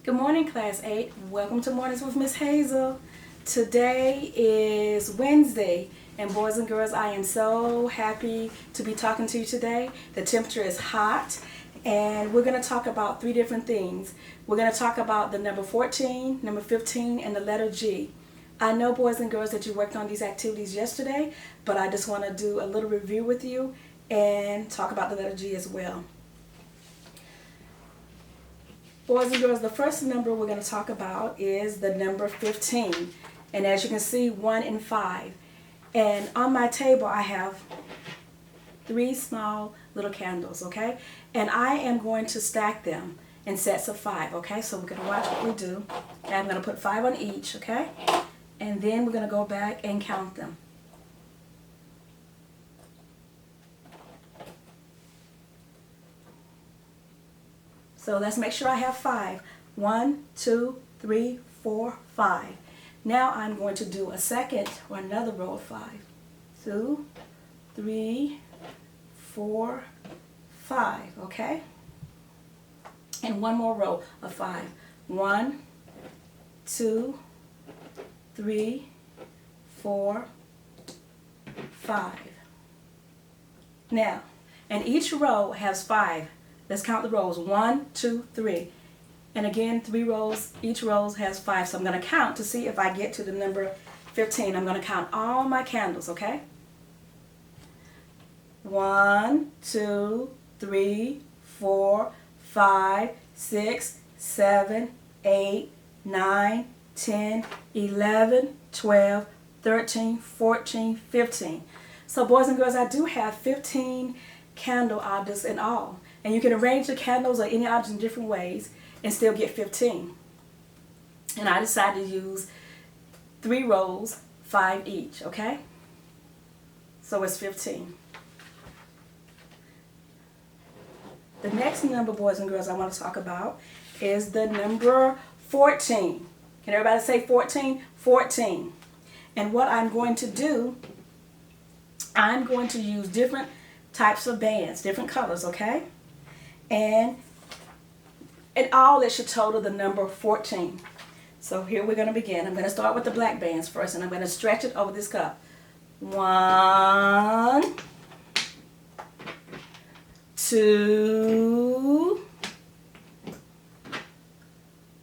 Good morning, Class 8. Welcome to Mornings with Miss Hazel. Today is Wednesday, and boys and girls, I am so happy to be talking to you today. The temperature is hot, and we're going to talk about three different things. We're going to talk about the number 14, number 15, and the letter G. I know, boys and girls, that you worked on these activities yesterday, but I just want to do a little review with you and talk about the letter G as well. Boys and girls, the first number we're going to talk about is the number 15. And as you can see, 1 and 5. And on my table, I have 3 small little candles, okay? And I am going to stack them in sets of 5, okay? So we're going to watch what we do. And I'm going to put 5 on each, okay? And then we're going to go back and count them. So let's make sure I have 5. 1, 2, 3, 4, 5. Now I'm going to do a second or another row of 5. 2, 3, 4, 5. Okay? And one more row of 5. 1, 2, 3, 4, 5. Now, and each row has 5. Let's count the rows. 1, 2, 3. And again, 3 rows. Each row has 5. So I'm going to count to see if I get to the number 15. I'm going to count all my candles, okay? 1, 2, 3, 4, 5, 6, 7, 8, 9, 10, 11, 12, 13, 14, 15. So boys and girls, I do have 15 candle objects in all. And you can arrange the candles or any object in different ways and still get 15. And I decided to use 3 rows, 5 each, okay? So it's 15. The next number, boys and girls, I want to talk about is the number 14. Can everybody say 14? 14. And what I'm going to do, I'm going to use different types of bands, different colors, okay? And in all, it should total the number 14. So here we're going to begin. I'm going to start with the black bands first, and I'm going to stretch it over this cup. 1, 2,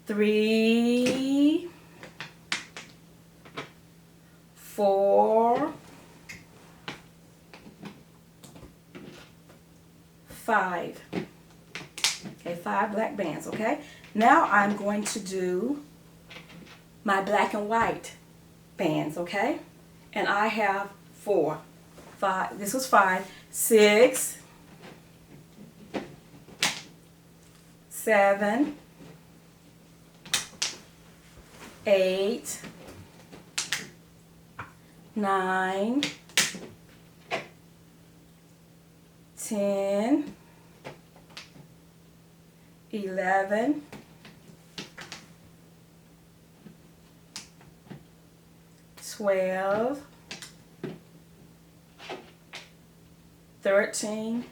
3, 4, 5. Okay, 5 black bands, okay? Now I'm going to do my black and white bands, okay? And I have 4. 5, this was 5, 6, 7, 8, 9, 10, 11, 12, 13,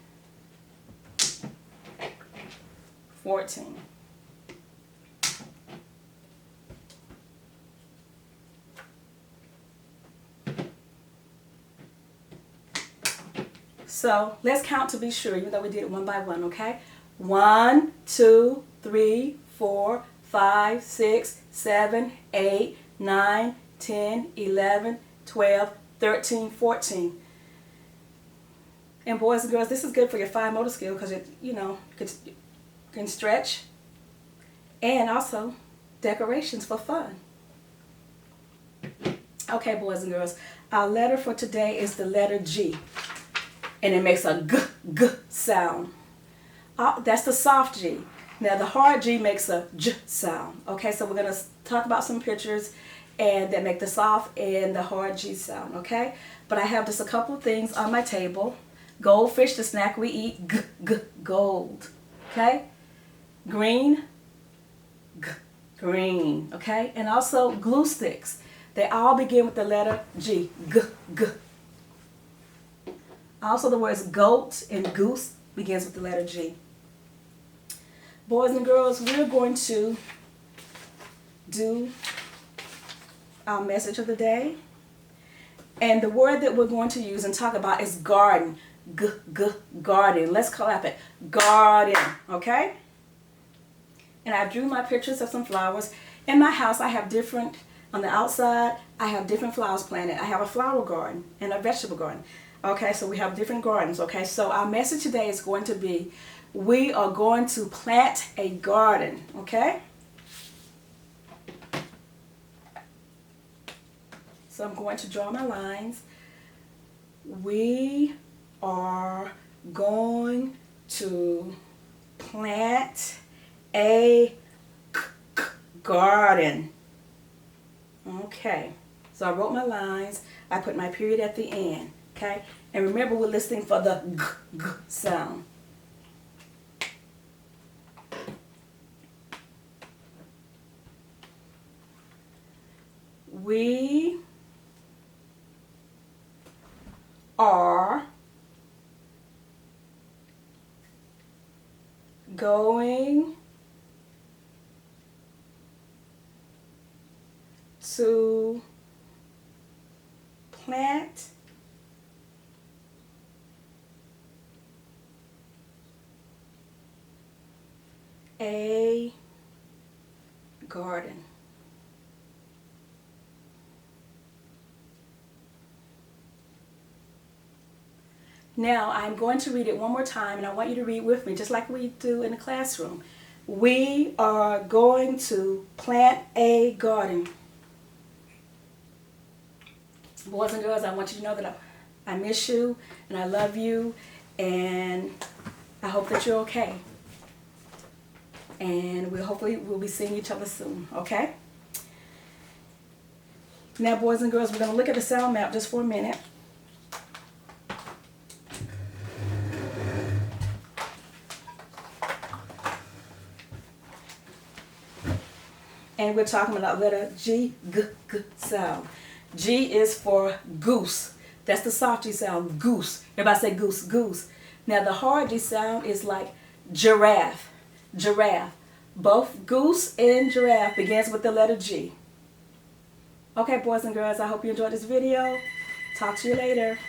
14. So let's count to be sure, even though we did it one by one, okay? 1, 2, 3, 4, 5, 6, 7, 8, 9, 10, 11, 12, 13, 14. And boys and girls, this is good for your fine motor skill because it, can stretch, and also decorations for fun. Okay, boys and girls, our letter for today is the letter G, and it makes a g sound. That's the soft G. Now the hard G makes a j sound. Okay, so we're going to talk about some pictures and that make the soft and the hard G sound, okay? But I have just a couple of things on my table. Goldfish, the snack we eat, gold, okay? Green, green, okay? And also glue sticks. They all begin with the letter G, g. Also the words goat and goose begins with the letter G. Boys and girls, we're going to do our message of the day. And the word that we're going to use and talk about is garden. Garden. Let's clap it. Garden. Okay? And I drew my pictures of some flowers. In my house, I have different, on the outside, I have different flowers planted. I have a flower garden and a vegetable garden. Okay, so we have different gardens. Okay, so our message today is going to be, we are going to plant a garden. Okay? So I'm going to draw my lines. We are going to plant a garden. Okay, so I wrote my lines. I put my period at the end. Okay, and remember we're listening for the g sound. We are going to plant a garden. Now I'm going to read it one more time, and I want you to read with me just like we do in the classroom. We are going to plant a garden. Boys and girls, I want you to know that I miss you and I love you, and I hope that you're okay. And hopefully we'll be seeing each other soon, okay? Now, boys and girls, we're going to look at the sound map just for a minute. And we're talking about letter G, G sound. G is for goose. That's the soft G sound, goose. Everybody say goose, goose. Now the hard G sound is like giraffe, giraffe. Both goose and giraffe begins with the letter G. Okay, boys and girls, I hope you enjoyed this video. Talk to you later.